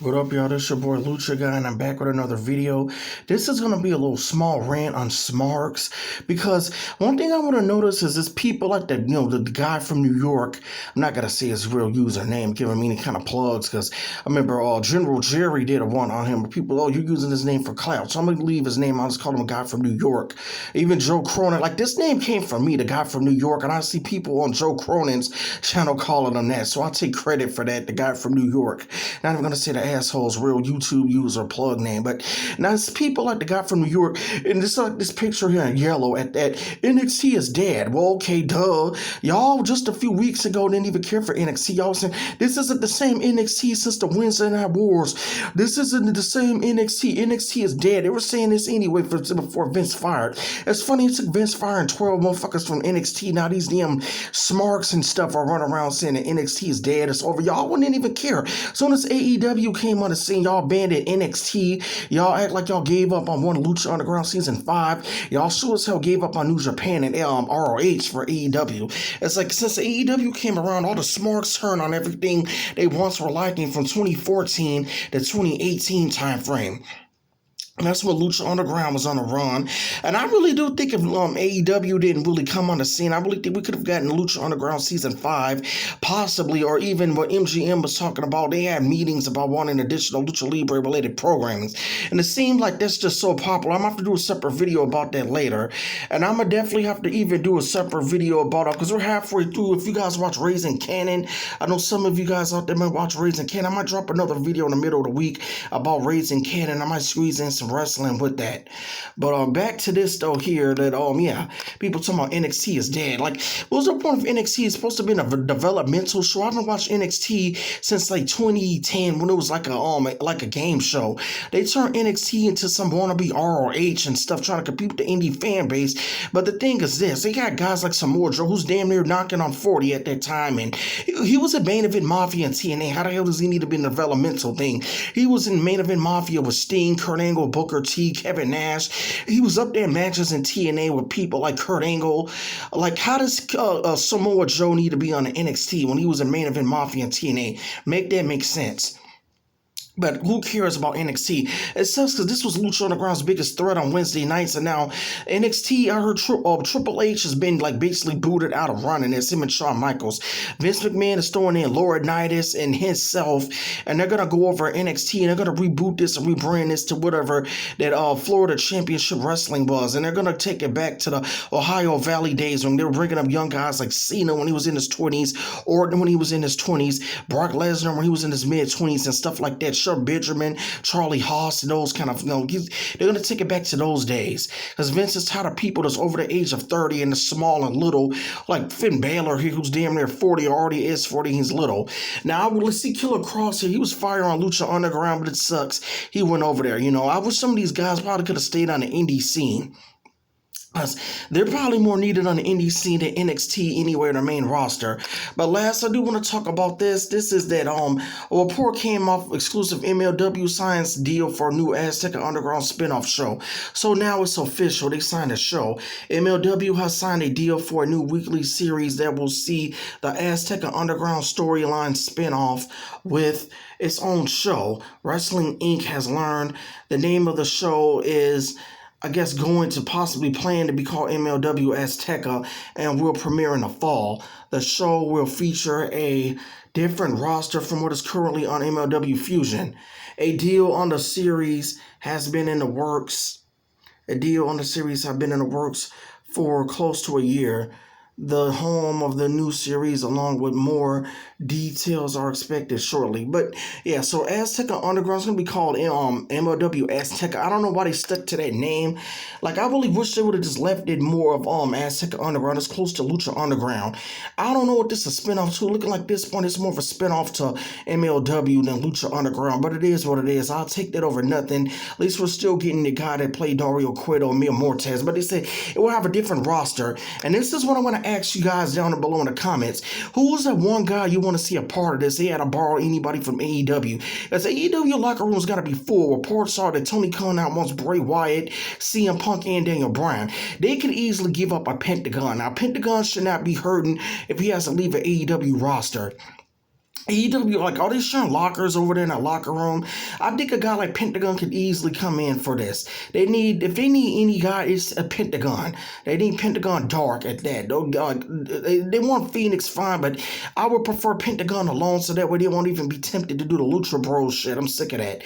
What up, y'all? This your boy Lucha guy, and I'm back with another video. This is gonna be a little small rant on Smarks because one thing I want to notice is this people like the the guy from New York. I'm not gonna say his real username, give him any kind of plugs because I remember General Jerry did a one on him. But people, you're using his name for clout, so I'm gonna leave his name. I'll just call him a guy from New York. Even Joe Cronin, like this name came from me, the guy from New York, and I see people on Joe Cronin's channel calling him that, so I'll take credit for that. The guy from New York. Not even gonna say the asshole's real YouTube user plug name, but now it's people like the guy from New York, and this like this picture here in yellow at that NXT is dead. Well, okay, duh. Y'all just a few weeks ago didn't even care for NXT. Y'all saying this isn't the same NXT since the Wednesday Night Wars. This isn't the same NXT. NXT is dead. They were saying this anyway before Vince fired. It's funny it took Vince firing 12 motherfuckers from NXT. Now these damn Smarks and stuff are running around saying that NXT is dead. It's over. Y'all wouldn't even care. As soon as AEW came on the scene, y'all abandoned NXT. Y'all act like y'all gave up on one Lucha Underground season 5. Y'all sure as hell gave up on New Japan and ROH for AEW. It's like since AEW came around, all the Smarks turned on everything they once were liking from 2014 to 2018 time frame. And that's what Lucha Underground was on a run. And I really do think if AEW didn't really come on the scene, I really think we could have gotten Lucha Underground Season 5, possibly, or even what MGM was talking about. They had meetings about wanting additional Lucha Libre-related programming. And it seemed like that's just so popular. I'm going to have to do a separate video about that later. And I'm going to definitely have to even do a separate video about it, because we're halfway through. If you guys watch Raising Cannon, I know some of you guys out there might watch Raising Cannon. I might drop another video in the middle of the week about Raising Cannon. I might squeeze in some wrestling with that. But back to this though here, that people talking about NXT is dead. Like, what was the point of NXT? It's supposed to be a developmental show. I haven't watched NXT since like 2010 when it was like a game show. They turned NXT into some wannabe ROH and stuff, trying to compete with the indie fan base. But the thing is this, they got guys like Samoa Joe who's damn near knocking on 40 at that time, and he was a main event Mafia in TNA. How the hell does he need to be in a developmental thing? He was in main event Mafia with Sting, Kurt Angle, Booker T, Kevin Nash. He was up there in matches in TNA with people like Kurt Angle. Like, how does Samoa Joe need to be on the NXT when he was in main event Mafia in TNA? Make that make sense. But who cares about NXT? It sucks because this was Lucha Underground's biggest threat on Wednesday nights, and now NXT, I heard Triple H has been like basically booted out of running. It's him and Shawn Michaels. Vince McMahon is throwing in Laurinaitis and himself, and they're gonna go over NXT and they're gonna reboot this and rebrand this to whatever that Florida Championship Wrestling was, and they're gonna take it back to the Ohio Valley days when they were bringing up young guys like Cena when he was in his 20s, Orton when he was in his 20s, Brock Lesnar when he was in his mid 20s, and stuff like that. Benjamin, Charlie Haas, and those kind of, they're going to take it back to those days. Because Vince is tired of people that's over the age of 30 and the small and little, like Finn Balor here, who's damn near 40, or already is 40, he's little. Now, let's see Killer Cross here. He was fired on Lucha Underground, but it sucks. He went over there, I wish some of these guys probably could have stayed on the indie scene. They're probably more needed on the indie scene than NXT anywhere in the main roster. But last, I do want to talk about this. This is that a report came off exclusive MLW science deal for a new Azteca Underground spinoff show. So now it's official. They signed a show. MLW has signed a deal for a new weekly series that will see the Azteca Underground storyline spinoff with its own show. Wrestling Inc. has learned the name of the show is, I guess, going to possibly plan to be called MLW Azteca and will premiere in the fall. The show will feature a different roster from what is currently on MLW Fusion. A deal on the series has been in the works. For close to a year. The home of the new series, along with more details, are expected shortly. But yeah, so Azteca Underground is going to be called MLW Azteca. I don't know why they stuck to that name. Like, I really wish they would have just left it more of Azteca Underground. It's close to Lucha Underground. I don't know what this is a spinoff to. Looking like this point, it's more of a spinoff to MLW than Lucha Underground. But it is what it is. I'll take that over nothing. At least we're still getting the guy that played Dario Cueto and Mia Mortez. But they said it will have a different roster. And this is what I want to ask you guys down below in the comments. Who was that one guy you want to see a part of this? They had to borrow anybody from AEW. As AEW locker room's got to be full. Reports are that Tony Khan out wants Bray Wyatt, CM Punk, and Daniel Bryan. They could easily give up a Pentagon. Now, Pentagon should not be hurting if he has to leave an AEW roster. AEW, like, all these sharing lockers over there in that locker room. I think a guy like Pentagon could easily come in for this. If they need any guy, it's a Pentagon. They need Pentagon Dark at that. They want Phoenix fine, but I would prefer Pentagon alone so that way they won't even be tempted to do the Lucha Bros shit. I'm sick of that.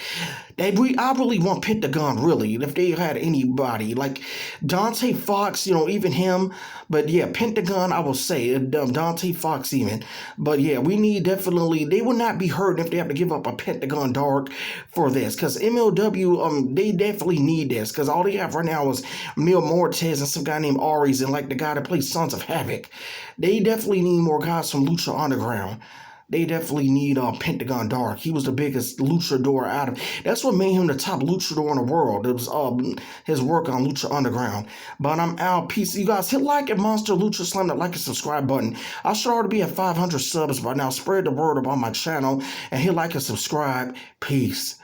I really want Pentagon, really. If they had anybody, like Dante Fox, even him. But yeah, Pentagon, I will say, Dante Fox even. But yeah, we need definitely, they will not be hurt if they have to give up a Pentagon Dark for this. Because MLW, they definitely need this. Because all they have right now is Mil Mortez and some guy named Aries and like the guy that plays Sons of Havoc. They definitely need more guys from Lucha Underground. They definitely need Pentagon Dark. He was the biggest luchador out of. That's what made him the top luchador in the world. It was his work on Lucha Underground. But I'm out. Peace. You guys hit like and Monster Lucha, slam that like and subscribe button. I should already be at 500 subs by now. Spread the word about my channel and hit like and subscribe. Peace.